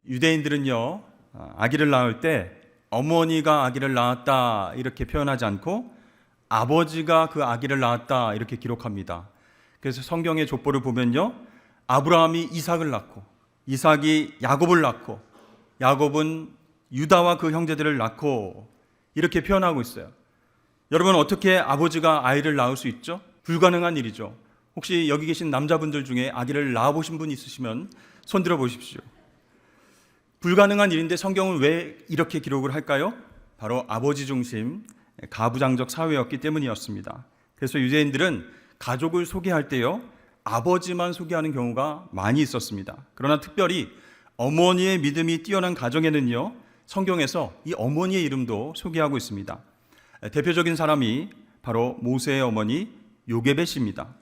유대인들은요, 아기를 낳을 때 어머니가 아기를 낳았다 이렇게 표현하지 않고 아버지가 그 아기를 낳았다 이렇게 기록합니다. 그래서 성경의 족보를 보면요, 아브라함이 이삭을 낳고 이삭이 야곱을 낳고 야곱은 유다와 그 형제들을 낳고 이렇게 표현하고 있어요. 여러분, 어떻게 아버지가 아이를 낳을 수 있죠? 불가능한 일이죠. 혹시 여기 계신 남자분들 중에 아기를 낳아보신 분 있으시면 손 들어 보십시오. 불가능한 일인데 성경은 왜 이렇게 기록을 할까요? 바로 아버지 중심 가부장적 사회였기 때문이었습니다. 그래서 유대인들은 가족을 소개할 때요, 아버지만 소개하는 경우가 많이 있었습니다. 그러나 특별히 어머니의 믿음이 뛰어난 가정에는요, 성경에서 이 어머니의 이름도 소개하고 있습니다. 대표적인 사람이 바로 모세의 어머니 요게벳입니다.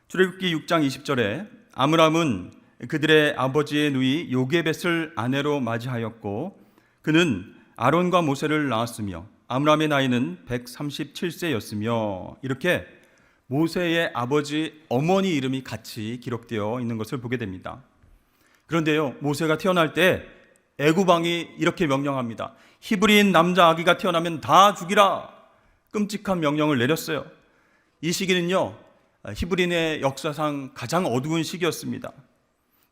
출애굽기 6장 20절에 아므람은 그들의 아버지의 누이 요게벳을 아내로 맞이하였고 그는 아론과 모세를 낳았으며 아므람의 나이는 137세였으며 이렇게 모세의 아버지 어머니 이름이 같이 기록되어 있는 것을 보게 됩니다. 그런데요, 모세가 태어날 때 애굽 왕이 이렇게 명령합니다. 히브리인 남자 아기가 태어나면 다 죽이라. 끔찍한 명령을 내렸어요. 이 시기는요, 히브리인의 역사상 가장 어두운 시기였습니다.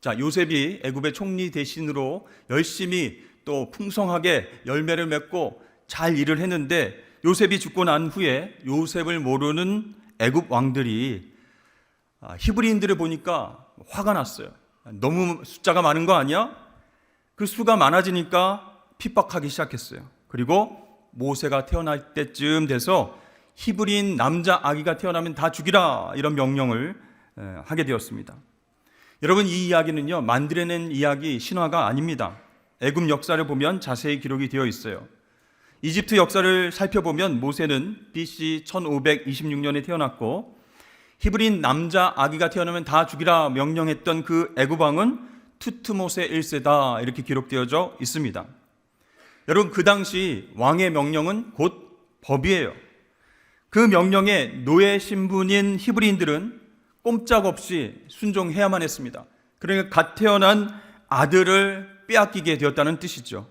자, 요셉이 애굽의 총리 대신으로 열심히 또 풍성하게 열매를 맺고 잘 일을 했는데 요셉이 죽고 난 후에 요셉을 모르는 애굽 왕들이 히브리인들을 보니까 화가 났어요. 너무 숫자가 많은 거 아니야? 그 수가 많아지니까 핍박하기 시작했어요. 그리고 모세가 태어날 때쯤 돼서 히브리인 남자 아기가 태어나면 다 죽이라 이런 명령을 하게 되었습니다. 여러분, 이 이야기는요, 만들어낸 이야기, 신화가 아닙니다. 애굽 역사를 보면 자세히 기록이 되어 있어요. 이집트 역사를 살펴보면 모세는 BC 1526년에 태어났고 히브리인 남자 아기가 태어나면 다 죽이라 명령했던 그 애굽 왕은 투트모세 1세다 이렇게 기록되어져 있습니다. 여러분, 그 당시 왕의 명령은 곧 법이에요. 그 명령에 노예 신분인 히브리인들은 꼼짝없이 순종해야만 했습니다. 그러니까 갓 태어난 아들을 빼앗기게 되었다는 뜻이죠.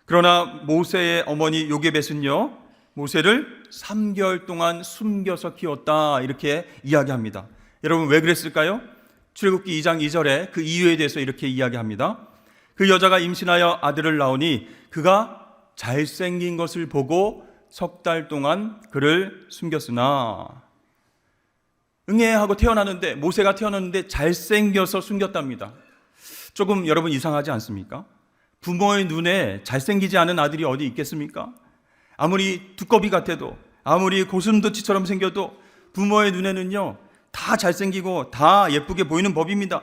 그러나 모세의 어머니 요게벳은요, 모세를 3개월 동안 숨겨서 키웠다 이렇게 이야기합니다. 여러분, 왜 그랬을까요? 출애굽기 2장 2절에 그 이유에 대해서 이렇게 이야기합니다. 그 여자가 임신하여 아들을 낳으니 그가 잘생긴 것을 보고 석 달 동안 그를 숨겼으나, 응애하고 태어나는데, 모세가 태어났는데 잘생겨서 숨겼답니다. 조금 여러분 이상하지 않습니까? 부모의 눈에 잘생기지 않은 아들이 어디 있겠습니까? 아무리 두꺼비 같아도, 아무리 고슴도치처럼 생겨도 부모의 눈에는요, 다 잘생기고 다 예쁘게 보이는 법입니다.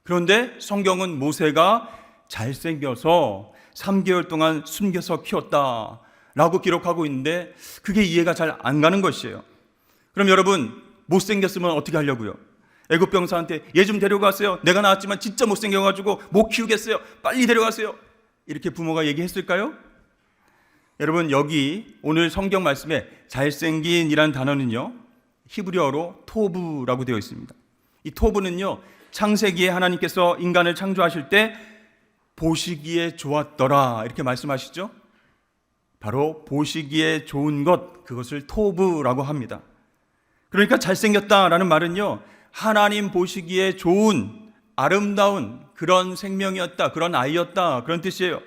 그런데 성경은 모세가 잘생겨서 3개월 동안 숨겨서 키웠다 라고 기록하고 있는데 그게 이해가 잘 안 가는 것이에요. 그럼 여러분, 못생겼으면 어떻게 하려고요? 애굽 병사한테 얘 좀 데려가세요. 내가 낳았지만 진짜 못생겨가지고 못 키우겠어요. 빨리 데려가세요. 이렇게 부모가 얘기했을까요? 여러분, 여기 오늘 성경 말씀에 잘생긴이란 단어는요, 히브리어로 토브라고 되어 있습니다. 이 토브는요, 창세기에 하나님께서 인간을 창조하실 때 보시기에 좋았더라 이렇게 말씀하시죠. 바로 보시기에 좋은 것, 그것을 토브라고 합니다. 그러니까 잘생겼다라는 말은요, 하나님 보시기에 좋은, 아름다운 그런 생명이었다, 그런 아이였다, 그런 뜻이에요.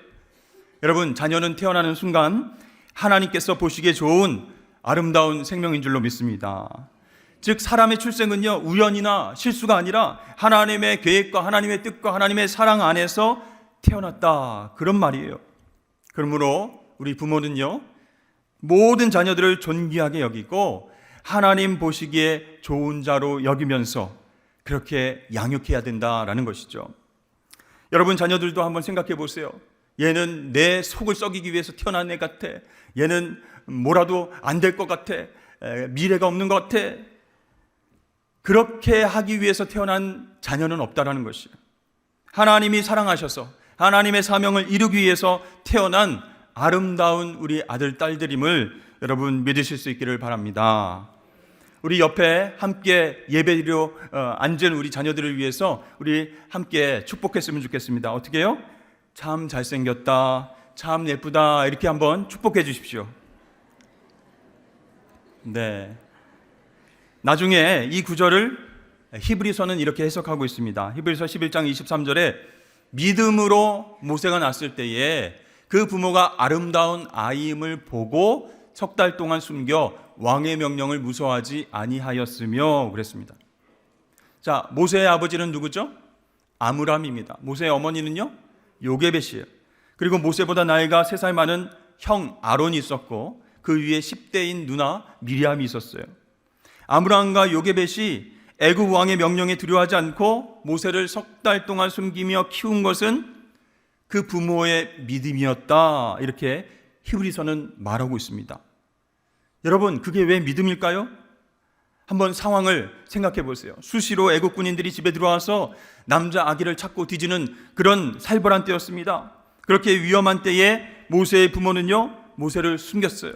여러분, 자녀는 태어나는 순간 하나님께서 보시기에 좋은 아름다운 생명인 줄로 믿습니다. 즉, 사람의 출생은요, 우연이나 실수가 아니라 하나님의 계획과 하나님의 뜻과 하나님의 사랑 안에서 태어났다, 그런 말이에요. 그러므로 우리 부모는요, 모든 자녀들을 존귀하게 여기고 하나님 보시기에 좋은 자로 여기면서 그렇게 양육해야 된다라는 것이죠. 여러분, 자녀들도 한번 생각해 보세요. 얘는 내 속을 썩이기 위해서 태어난 애 같아. 얘는 뭐라도 안 될 것 같아. 미래가 없는 것 같아. 그렇게 하기 위해서 태어난 자녀는 없다라는 것이에요. 하나님이 사랑하셔서 하나님의 사명을 이루기 위해서 태어난 아름다운 우리 아들, 딸들임을 여러분 믿으실 수 있기를 바랍니다. 우리 옆에 함께 예배드리러 앉은 우리 자녀들을 위해서 우리 함께 축복했으면 좋겠습니다. 어떻게 해요? 참 잘생겼다, 참 예쁘다 이렇게 한번 축복해 주십시오. 네. 나중에 이 구절을 히브리서는 이렇게 해석하고 있습니다. 히브리서 11장 23절에 믿음으로 모세가 낳았을 때에 그 부모가 아름다운 아이임을 보고 석 달 동안 숨겨 왕의 명령을 무서워하지 아니하였으며 그랬습니다. 자, 모세의 아버지는 누구죠? 아므람입니다. 모세의 어머니는요? 요게벳이에요. 그리고 모세보다 나이가 3살 많은 형 아론이 있었고 그 위에 10대인 누나 미리암이 있었어요. 아므람과 요게벳이 애굽 왕의 명령에 두려워하지 않고 모세를 석 달 동안 숨기며 키운 것은 그 부모의 믿음이었다. 이렇게 히브리서는 말하고 있습니다. 여러분, 그게 왜 믿음일까요? 한번 상황을 생각해 보세요. 수시로 애국 군인들이 집에 들어와서 남자 아기를 찾고 뒤지는 그런 살벌한 때였습니다. 그렇게 위험한 때에 모세의 부모는요, 모세를 숨겼어요.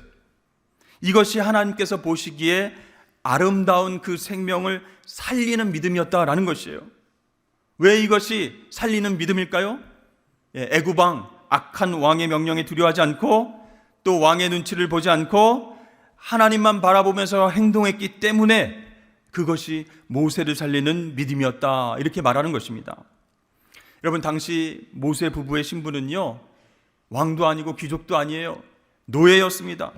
이것이 하나님께서 보시기에 아름다운 그 생명을 살리는 믿음이었다라는 것이에요. 왜 이것이 살리는 믿음일까요? 애굽 왕, 악한 왕의 명령에 두려워하지 않고 또 왕의 눈치를 보지 않고 하나님만 바라보면서 행동했기 때문에 그것이 모세를 살리는 믿음이었다 이렇게 말하는 것입니다. 여러분, 당시 모세 부부의 신분은요, 왕도 아니고 귀족도 아니에요. 노예였습니다.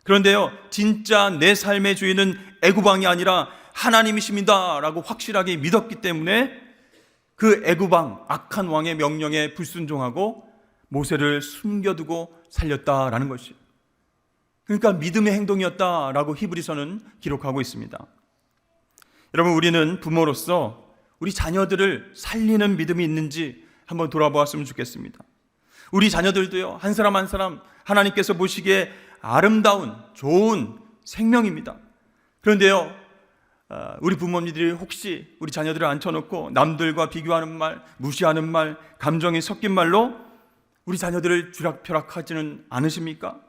그런데요, 진짜 내 삶의 주인은 애굽 왕이 아니라 하나님이십니다 라고 확실하게 믿었기 때문에 그 애굽 왕, 악한 왕의 명령에 불순종하고 모세를 숨겨두고 살렸다라는 것이에요. 그러니까 믿음의 행동이었다라고 히브리서는 기록하고 있습니다. 여러분, 우리는 부모로서 우리 자녀들을 살리는 믿음이 있는지 한번 돌아보았으면 좋겠습니다. 우리 자녀들도요, 한 사람 한 사람 하나님께서 보시기에 아름다운 좋은 생명입니다. 그런데요, 우리 부모님들이 혹시 우리 자녀들을 앉혀놓고 남들과 비교하는 말, 무시하는 말, 감정이 섞인 말로 우리 자녀들을 쥐락펴락하지는 않으십니까?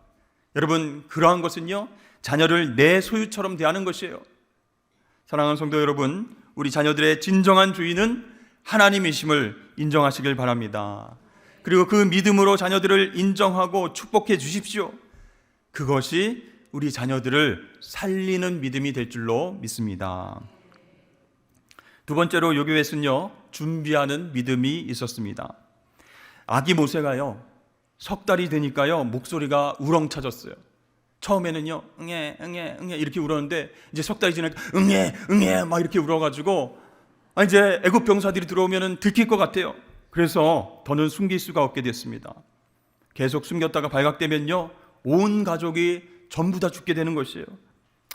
여러분, 그러한 것은요, 자녀를 내 소유처럼 대하는 것이에요. 사랑하는 성도 여러분, 우리 자녀들의 진정한 주인은 하나님이심을 인정하시길 바랍니다. 그리고 그 믿음으로 자녀들을 인정하고 축복해 주십시오. 그것이 우리 자녀들을 살리는 믿음이 될 줄로 믿습니다. 두 번째로 요게벳은요, 준비하는 믿음이 있었습니다. 아기 모세가요, 석 달이 되니까요, 목소리가 우렁차졌어요. 처음에는요, 응애 이렇게 울었는데 이제 석 달이 지나니까 응애 막 이렇게 울어가지고 이제 애굽 병사들이 들어오면은 들킬 것 같아요. 그래서 더는 숨길 수가 없게 됐습니다. 계속 숨겼다가 발각되면요, 온 가족이 전부 다 죽게 되는 것이에요.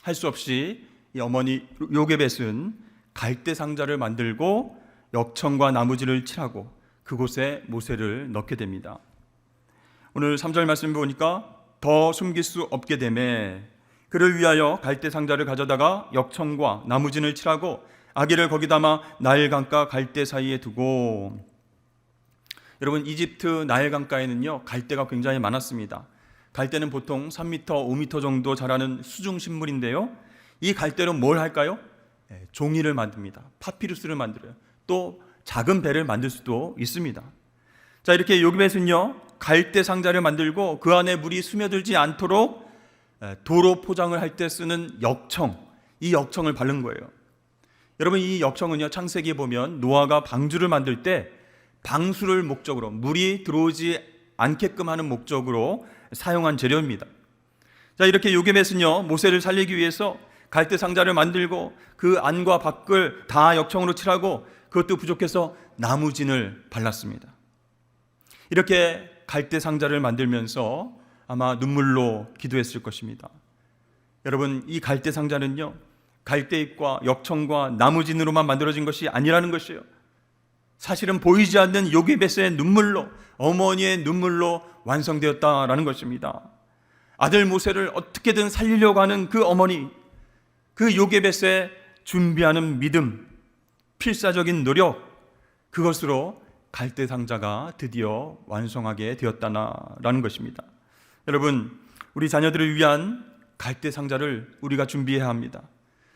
할 수 없이 이 어머니 요게벳은 갈대 상자를 만들고 역청과 나무지를 칠하고 그곳에 모세를 넣게 됩니다. 오늘 3절 말씀 보니까 더 숨길 수 없게 되매 그를 위하여 갈대 상자를 가져다가 역청과 나무진을 칠하고 아기를 거기 담아 나일강가 갈대 사이에 두고. 여러분, 이집트 나일강가에는요, 갈대가 굉장히 많았습니다. 갈대는 보통 3m, 5m 정도 자라는 수중식물인데요, 이 갈대로 뭘 할까요? 종이를 만듭니다. 파피루스를 만들어요. 또 작은 배를 만들 수도 있습니다. 자, 이렇게 요게벳은요, 갈대 상자를 만들고 그 안에 물이 스며들지 않도록 도로 포장을 할 때 쓰는 역청, 이 역청을 바른 거예요. 여러분, 이 역청은요, 창세기에 보면 노아가 방주를 만들 때 방수를 목적으로, 물이 들어오지 않게끔 하는 목적으로 사용한 재료입니다. 자, 이렇게 요게벳은요, 모세를 살리기 위해서 갈대 상자를 만들고 그 안과 밖을 다 역청으로 칠하고 그것도 부족해서 나무진을 발랐습니다. 이렇게 갈대 상자를 만들면서 아마 눈물로 기도했을 것입니다. 여러분, 이 갈대 상자는요, 갈대잎과 역청과 나무진으로만 만들어진 것이 아니라는 것이에요. 사실은 보이지 않는 요게벳의 눈물로, 어머니의 눈물로 완성되었다라는 것입니다. 아들 모세를 어떻게든 살리려고 하는 그 어머니, 그 요게벳의 준비하는 믿음, 필사적인 노력, 그것으로 갈대 상자가 드디어 완성하게 되었다라는 것입니다. 여러분, 우리 자녀들을 위한 갈대 상자를 우리가 준비해야 합니다.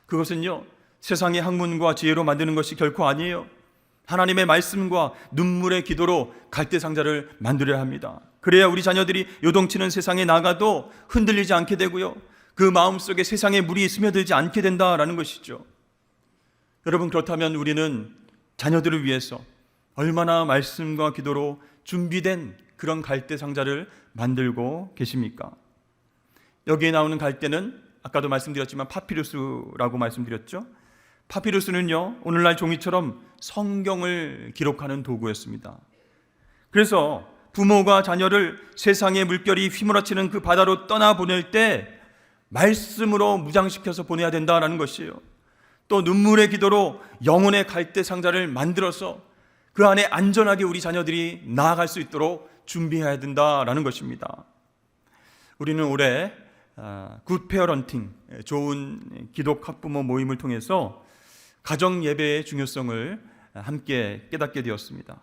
그것은요, 세상의 학문과 지혜로 만드는 것이 결코 아니에요. 하나님의 말씀과 눈물의 기도로 갈대 상자를 만들어야 합니다. 그래야 우리 자녀들이 요동치는 세상에 나가도 흔들리지 않게 되고요, 그 마음속에 세상의 물이 스며들지 않게 된다라는 것이죠. 여러분, 그렇다면 우리는 자녀들을 위해서 얼마나 말씀과 기도로 준비된 그런 갈대 상자를 만들고 계십니까? 여기에 나오는 갈대는 아까도 말씀드렸지만 파피루스라고 말씀드렸죠. 파피루스는요, 오늘날 종이처럼 성경을 기록하는 도구였습니다. 그래서 부모가 자녀를 세상의 물결이 휘몰아치는 그 바다로 떠나보낼 때 말씀으로 무장시켜서 보내야 된다는 것이에요. 또 눈물의 기도로 영혼의 갈대 상자를 만들어서 그 안에 안전하게 우리 자녀들이 나아갈 수 있도록 준비해야 된다는 것입니다. 우리는 올해 굿 페어런팅, 좋은 기독 학부모 모임을 통해서 가정 예배의 중요성을 함께 깨닫게 되었습니다.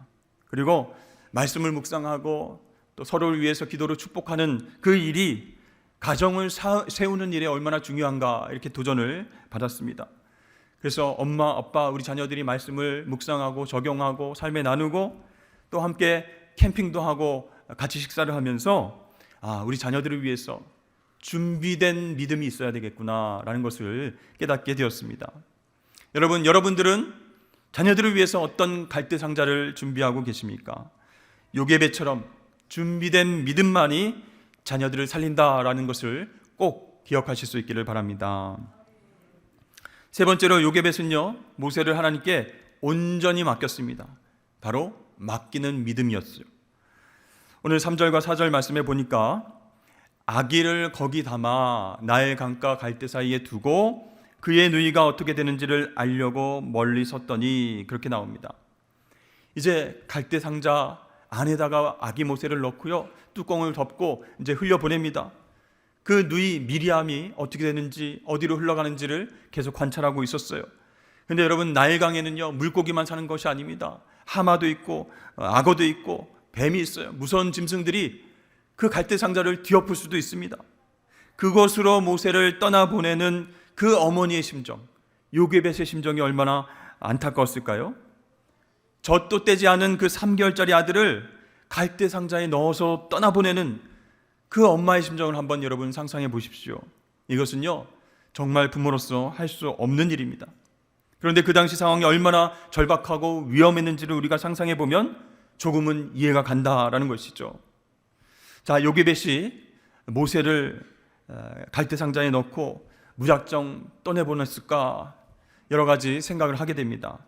그리고 말씀을 묵상하고 또 서로를 위해서 기도로 축복하는 그 일이 가정을 세우는 일에 얼마나 중요한가, 이렇게 도전을 받았습니다. 그래서 엄마, 아빠, 우리 자녀들이 말씀을 묵상하고 적용하고 삶에 나누고 또 함께 캠핑도 하고 같이 식사를 하면서 우리 자녀들을 위해서 준비된 믿음이 있어야 되겠구나라는 것을 깨닫게 되었습니다. 여러분들은 자녀들을 위해서 어떤 갈대 상자를 준비하고 계십니까? 요게벳처럼 준비된 믿음만이 자녀들을 살린다라는 것을 꼭 기억하실 수 있기를 바랍니다. 세 번째로 요게벳은요, 모세를 하나님께 온전히 맡겼습니다. 바로 맡기는 믿음이었어요. 오늘 3절과 4절 말씀에 보니까 아기를 거기 담아 나일 강가 갈대 사이에 두고 그의 누이가 어떻게 되는지를 알려고 멀리 섰더니, 그렇게 나옵니다. 이제 갈대 상자 안에다가 아기 모세를 넣고요, 뚜껑을 덮고 이제 흘려보냅니다. 그 누이 미리암이 어떻게 되는지, 어디로 흘러가는지를 계속 관찰하고 있었어요. 근데 여러분, 나일강에는요, 물고기만 사는 것이 아닙니다. 하마도 있고 악어도 있고 뱀이 있어요. 무서운 짐승들이 그 갈대 상자를 뒤엎을 수도 있습니다. 그곳으로 모세를 떠나보내는 그 어머니의 심정, 요게벳의 심정이 얼마나 안타까웠을까요? 젖도 떼지 않은 그 3개월짜리 아들을 갈대 상자에 넣어서 떠나보내는 그 엄마의 심정을 한번 여러분 상상해 보십시오. 이것은요, 정말 부모로서 할 수 없는 일입니다. 그런데 그 당시 상황이 얼마나 절박하고 위험했는지를 우리가 상상해 보면 조금은 이해가 간다라는 것이죠. 자, 요게벳이 모세를 갈대 상자에 넣고 무작정 떠내보냈을까, 여러 가지 생각을 하게 됩니다.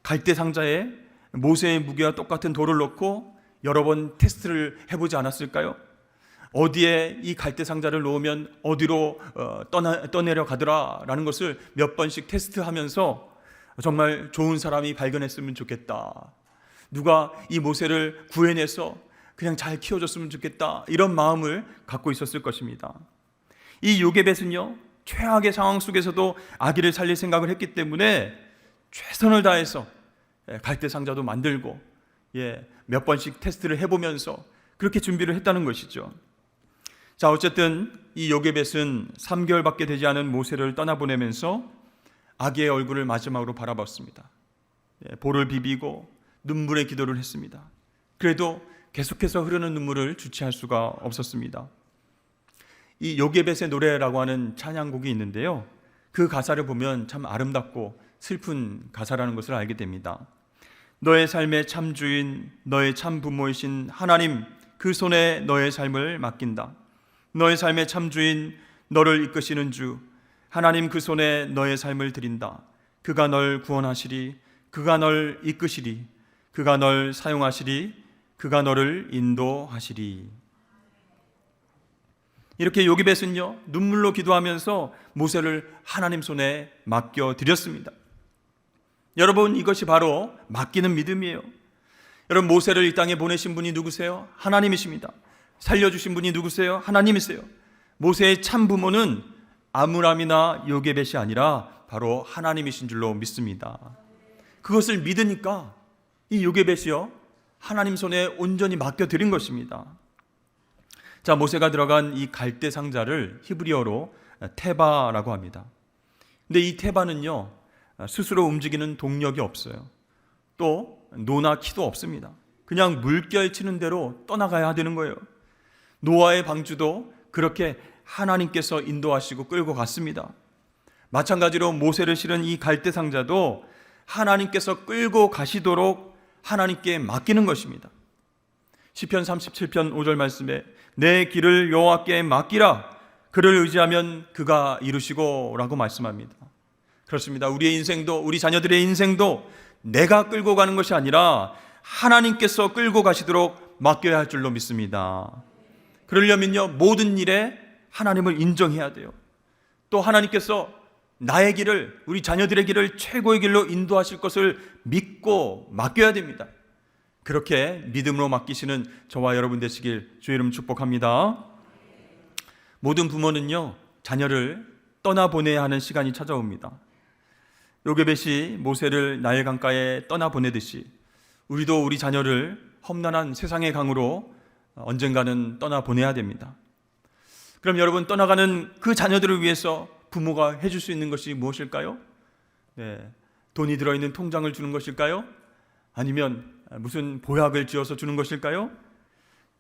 갈대 상자에 모세의 무게와 똑같은 돌을 넣고 여러 번 테스트를 해보지 않았을까요? 어디에 이 갈대 상자를 놓으면 어디로 떠내려 가더라라는 것을 몇 번씩 테스트하면서 정말 좋은 사람이 발견했으면 좋겠다, 누가 이 모세를 구해내서 그냥 잘 키워줬으면 좋겠다, 이런 마음을 갖고 있었을 것입니다. 이 요게벳은요, 최악의 상황 속에서도 아기를 살릴 생각을 했기 때문에 최선을 다해서 갈대 상자도 만들고 몇 번씩 테스트를 해보면서 그렇게 준비를 했다는 것이죠. 자, 어쨌든 이 요게벳은 3개월밖에 되지 않은 모세를 떠나보내면서 아기의 얼굴을 마지막으로 바라봤습니다. 볼을 비비고 눈물의 기도를 했습니다. 그래도 계속해서 흐르는 눈물을 주체할 수가 없었습니다. 이 요게벳의 노래라고 하는 찬양곡이 있는데요, 그 가사를 보면 참 아름답고 슬픈 가사라는 것을 알게 됩니다. 너의 삶의 참 주인, 너의 참 부모이신 하나님, 그 손에 너의 삶을 맡긴다. 너의 삶의 참 주인, 너를 이끄시는 주 하나님, 그 손에 너의 삶을 드린다. 그가 널 구원하시리, 그가 널 이끄시리, 그가 널 사용하시리, 그가 너를 인도하시리. 이렇게 요게벳은요, 눈물로 기도하면서 모세를 하나님 손에 맡겨드렸습니다. 여러분, 이것이 바로 맡기는 믿음이에요. 여러분, 모세를 이 땅에 보내신 분이 누구세요? 하나님이십니다. 살려주신 분이 누구세요? 하나님이세요. 모세의 참 부모는 아므람이나 요게벳이 아니라 바로 하나님이신 줄로 믿습니다. 그것을 믿으니까 이 요게벳이요, 하나님 손에 온전히 맡겨드린 것입니다. 자, 모세가 들어간 이 갈대 상자를 히브리어로 테바라고 합니다. 근데 이 테바는요, 스스로 움직이는 동력이 없어요. 또 노나 키도 없습니다. 그냥 물결 치는 대로 떠나가야 되는 거예요. 노아의 방주도 그렇게 하나님께서 인도하시고 끌고 갔습니다. 마찬가지로 모세를 실은 이 갈대상자도 하나님께서 끌고 가시도록 하나님께 맡기는 것입니다. 시편 37편 5절 말씀에 내 길을 여호와께 맡기라 그를 의지하면 그가 이루시고 라고 말씀합니다. 그렇습니다. 우리의 인생도 우리 자녀들의 인생도 내가 끌고 가는 것이 아니라 하나님께서 끌고 가시도록 맡겨야 할 줄로 믿습니다. 그러려면요 모든 일에 하나님을 인정해야 돼요. 또 하나님께서 나의 길을 우리 자녀들의 길을 최고의 길로 인도하실 것을 믿고 맡겨야 됩니다. 그렇게 믿음으로 맡기시는 저와 여러분 되시길 주의 이름 축복합니다. 모든 부모는요 자녀를 떠나보내야 하는 시간이 찾아옵니다. 요게벳이 모세를 나일 강가에 떠나보내듯이 우리도 우리 자녀를 험난한 세상의 강으로 언젠가는 떠나보내야 됩니다. 그럼 여러분 떠나가는 그 자녀들을 위해서 부모가 해줄 수 있는 것이 무엇일까요? 돈이 들어있는 통장을 주는 것일까요? 아니면 무슨 보약을 지어서 주는 것일까요?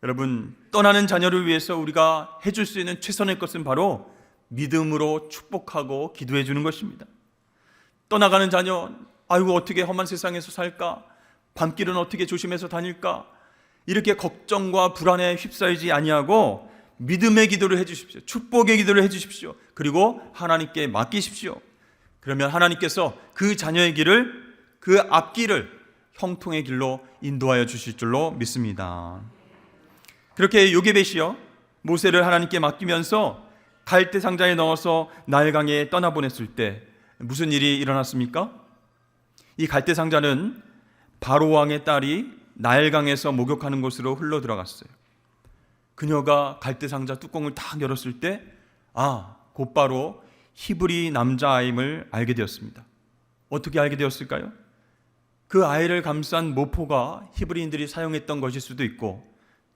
여러분 떠나는 자녀를 위해서 우리가 해줄 수 있는 최선의 것은 바로 믿음으로 축복하고 기도해 주는 것입니다. 떠나가는 자녀, 아이고 어떻게 험한 세상에서 살까? 밤길은 어떻게 조심해서 다닐까? 이렇게 걱정과 불안에 휩싸이지 아니하고 믿음의 기도를 해주십시오. 축복의 기도를 해주십시오. 그리고 하나님께 맡기십시오. 그러면 하나님께서 그 자녀의 길을, 그 앞길을 형통의 길로 인도하여 주실 줄로 믿습니다. 그렇게 요게벳이요 모세를 하나님께 맡기면서 갈대 상자에 넣어서 나일강에 떠나보냈을 때 무슨 일이 일어났습니까? 이 갈대 상자는 바로 왕의 딸이 나일강에서 목욕하는 곳으로 흘러 들어갔어요. 그녀가 갈대 상자 뚜껑을 딱 열었을 때 곧바로 히브리 남자아임을 알게 되었습니다. 어떻게 알게 되었을까요? 그 아이를 감싼 모포가 히브리인들이 사용했던 것일 수도 있고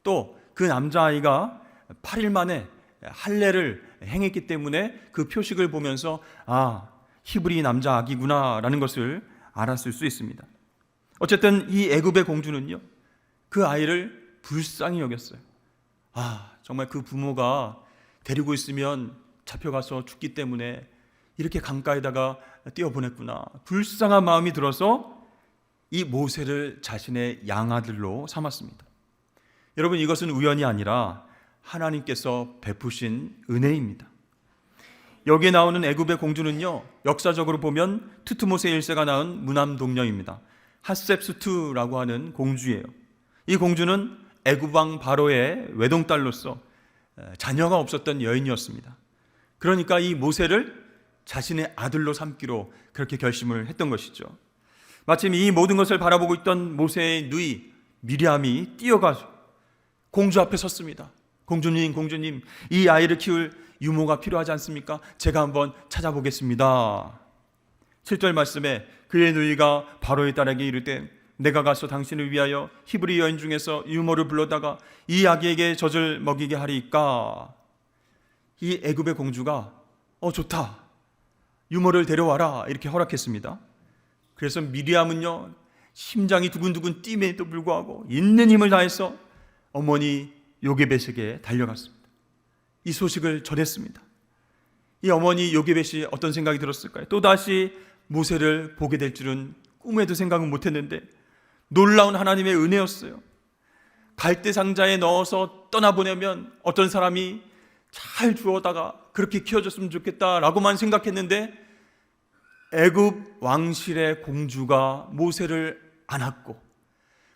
또 그 남자아이가 8일 만에 할례를 행했기 때문에 그 표식을 보면서 히브리 남자 아기구나 라는 것을 알았을 수 있습니다. 어쨌든 이 애굽의 공주는요 그 아이를 불쌍히 여겼어요. 정말 그 부모가 데리고 있으면 잡혀가서 죽기 때문에 이렇게 강가에다가 띄워보냈구나. 불쌍한 마음이 들어서 이 모세를 자신의 양아들로 삼았습니다. 여러분 이것은 우연이 아니라 하나님께서 베푸신 은혜입니다. 여기에 나오는 애굽의 공주는요 역사적으로 보면 투트모세 1세가 낳은 무남동녀입니다. 핫셉수트라고 하는 공주예요. 이 공주는 애굽 왕 바로의 외동딸로서 자녀가 없었던 여인이었습니다. 그러니까 이 모세를 자신의 아들로 삼기로 그렇게 결심을 했던 것이죠. 마침 이 모든 것을 바라보고 있던 모세의 누이 미리암이 뛰어가서 공주 앞에 섰습니다. 공주님, 이 아이를 키울 유모가 필요하지 않습니까? 제가 한번 찾아보겠습니다. 7절 말씀에 그의 누이가 바로의 딸에게 이르되 내가 가서 당신을 위하여 히브리 여인 중에서 유모를 불러다가 이 아기에게 젖을 먹이게 하리이까. 이 애굽의 공주가 좋다, 유모를 데려와라 이렇게 허락했습니다. 그래서 미리암은요 심장이 두근두근 뛰임에도 불구하고 있는 힘을 다해서 어머니 요게벳에게 달려갔습니다. 이 소식을 전했습니다. 이 어머니 요게벳이 어떤 생각이 들었을까요? 또다시 모세를 보게 될 줄은 꿈에도 생각은 못했는데 놀라운 하나님의 은혜였어요. 갈대 상자에 넣어서 떠나보내면 어떤 사람이 잘 주워다가 그렇게 키워줬으면 좋겠다라고만 생각했는데 애굽 왕실의 공주가 모세를 안았고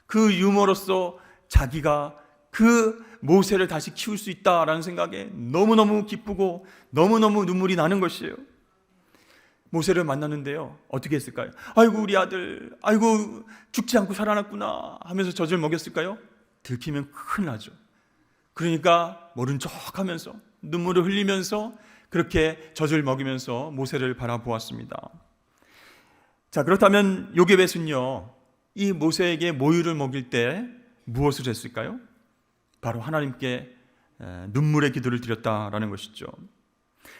그 유모로서 자기가 그 모세를 다시 키울 수 있다라는 생각에 너무너무 기쁘고 너무너무 눈물이 나는 것이에요. 모세를 만났는데요 어떻게 했을까요? 아이고 우리 아들, 아이고 죽지 않고 살아났구나 하면서 젖을 먹였을까요? 들키면 큰일 나죠. 그러니까 모른 척 하면서 눈물을 흘리면서 그렇게 젖을 먹이면서 모세를 바라보았습니다. 자, 그렇다면 요게벳은요 이 모세에게 모유를 먹일 때 무엇을 했을까요? 바로 하나님께 눈물의 기도를 드렸다라는 것이죠.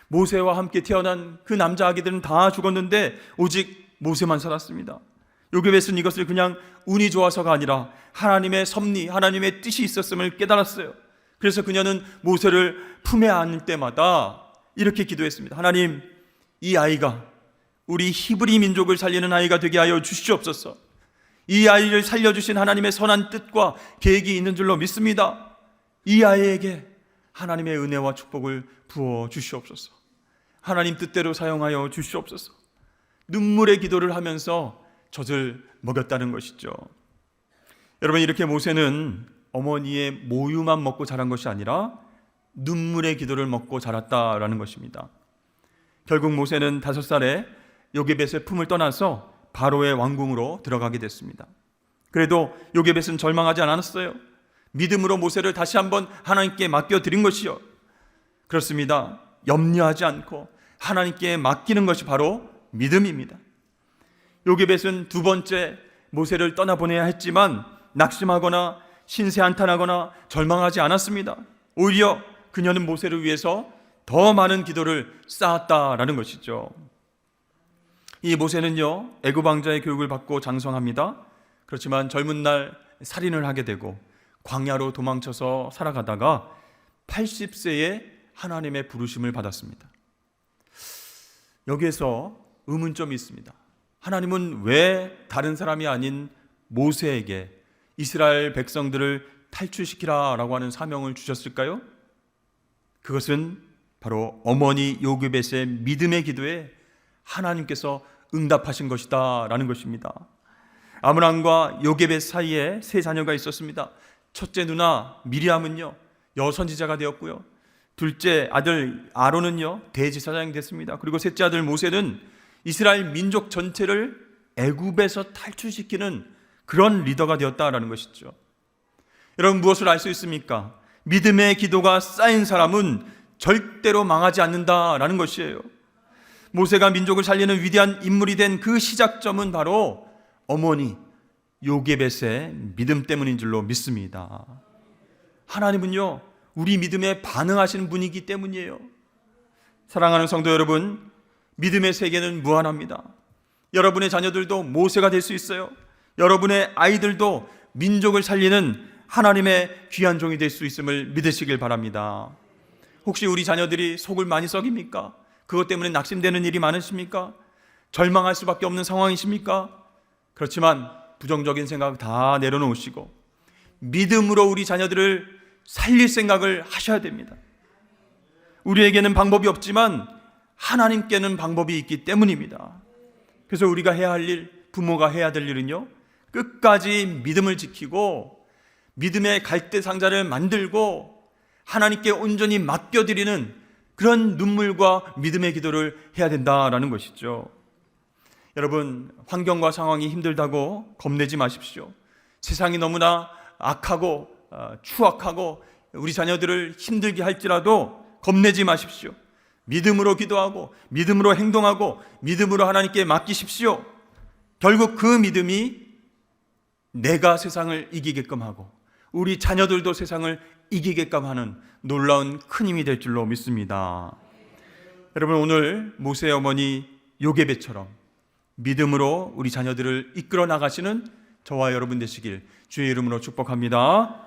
모세와 함께 태어난 그 남자 아기들은 다 죽었는데 오직 모세만 살았습니다. 요게벳은 이것을 그냥 운이 좋아서가 아니라 하나님의 섭리, 하나님의 뜻이 있었음을 깨달았어요. 그래서 그녀는 모세를 품에 안을 때마다 이렇게 기도했습니다. 하나님, 이 아이가 우리 히브리 민족을 살리는 아이가 되게 하여 주시옵소서. 이 아이를 살려주신 하나님의 선한 뜻과 계획이 있는 줄로 믿습니다. 이 아이에게 하나님의 은혜와 축복을 부어 주시옵소서. 하나님 뜻대로 사용하여 주시옵소서. 눈물의 기도를 하면서 젖을 먹였다는 것이죠. 여러분, 이렇게 모세는 어머니의 모유만 먹고 자란 것이 아니라 눈물의 기도를 먹고 자랐다라는 것입니다. 결국 모세는 5살에 요게벳의 품을 떠나서 바로의 왕궁으로 들어가게 됐습니다. 그래도 요게벳은 절망하지 않았어요. 믿음으로 모세를 다시 한번 하나님께 맡겨드린 것이요. 그렇습니다. 염려하지 않고 하나님께 맡기는 것이 바로 믿음입니다. 요게벳은 2번째 모세를 떠나보내야 했지만 낙심하거나 신세한탄하거나 절망하지 않았습니다. 오히려 그녀는 모세를 위해서 더 많은 기도를 쌓았다라는 것이죠. 이 모세는요, 애굽 왕자의 교육을 받고 장성합니다. 그렇지만 젊은 날 살인을 하게 되고 광야로 도망쳐서 살아가다가 80세에 하나님의 부르심을 받았습니다. 여기에서 의문점이 있습니다. 하나님은 왜 다른 사람이 아닌 모세에게 이스라엘 백성들을 탈출시키라라고 하는 사명을 주셨을까요? 그것은 바로 어머니 요게벳의 믿음의 기도에 하나님께서 응답하신 것이다 라는 것입니다. 아므람과 요게벳 사이에 3자녀가 있었습니다. 첫째 누나 미리암은요, 여선지자가 되었고요. 둘째 아들 아론은요, 대제사장이 됐습니다. 그리고 셋째 아들 모세는 이스라엘 민족 전체를 애굽에서 탈출시키는 그런 리더가 되었다라는 것이죠. 여러분, 무엇을 알 수 있습니까? 믿음의 기도가 쌓인 사람은 절대로 망하지 않는다라는 것이에요. 모세가 민족을 살리는 위대한 인물이 된 그 시작점은 바로 어머니 요게벳의 믿음 때문인 줄로 믿습니다. 하나님은요, 우리 믿음에 반응하시는 분이기 때문이에요. 사랑하는 성도 여러분, 믿음의 세계는 무한합니다. 여러분의 자녀들도 모세가 될 수 있어요. 여러분의 아이들도 민족을 살리는 하나님의 귀한 종이 될 수 있음을 믿으시길 바랍니다. 혹시 우리 자녀들이 속을 많이 썩입니까? 그것 때문에 낙심되는 일이 많으십니까? 절망할 수밖에 없는 상황이십니까? 그렇지만 부정적인 생각 다 내려놓으시고 믿음으로 우리 자녀들을 살릴 생각을 하셔야 됩니다. 우리에게는 방법이 없지만 하나님께는 방법이 있기 때문입니다. 그래서 우리가 해야 할 일, 부모가 해야 될 일은요, 끝까지 믿음을 지키고 믿음의 갈대 상자를 만들고 하나님께 온전히 맡겨드리는 그런 눈물과 믿음의 기도를 해야 된다라는 것이죠. 여러분, 환경과 상황이 힘들다고 겁내지 마십시오. 세상이 너무나 악하고 추악하고 우리 자녀들을 힘들게 할지라도 겁내지 마십시오. 믿음으로 기도하고 믿음으로 행동하고 믿음으로 하나님께 맡기십시오. 결국 그 믿음이 내가 세상을 이기게끔 하고 우리 자녀들도 세상을 이기게끔 하는 놀라운 큰 힘이 될 줄로 믿습니다. 여러분, 오늘 모세의 어머니 요게벳처럼 믿음으로 우리 자녀들을 이끌어 나가시는 저와 여러분 되시길 주의 이름으로 축복합니다.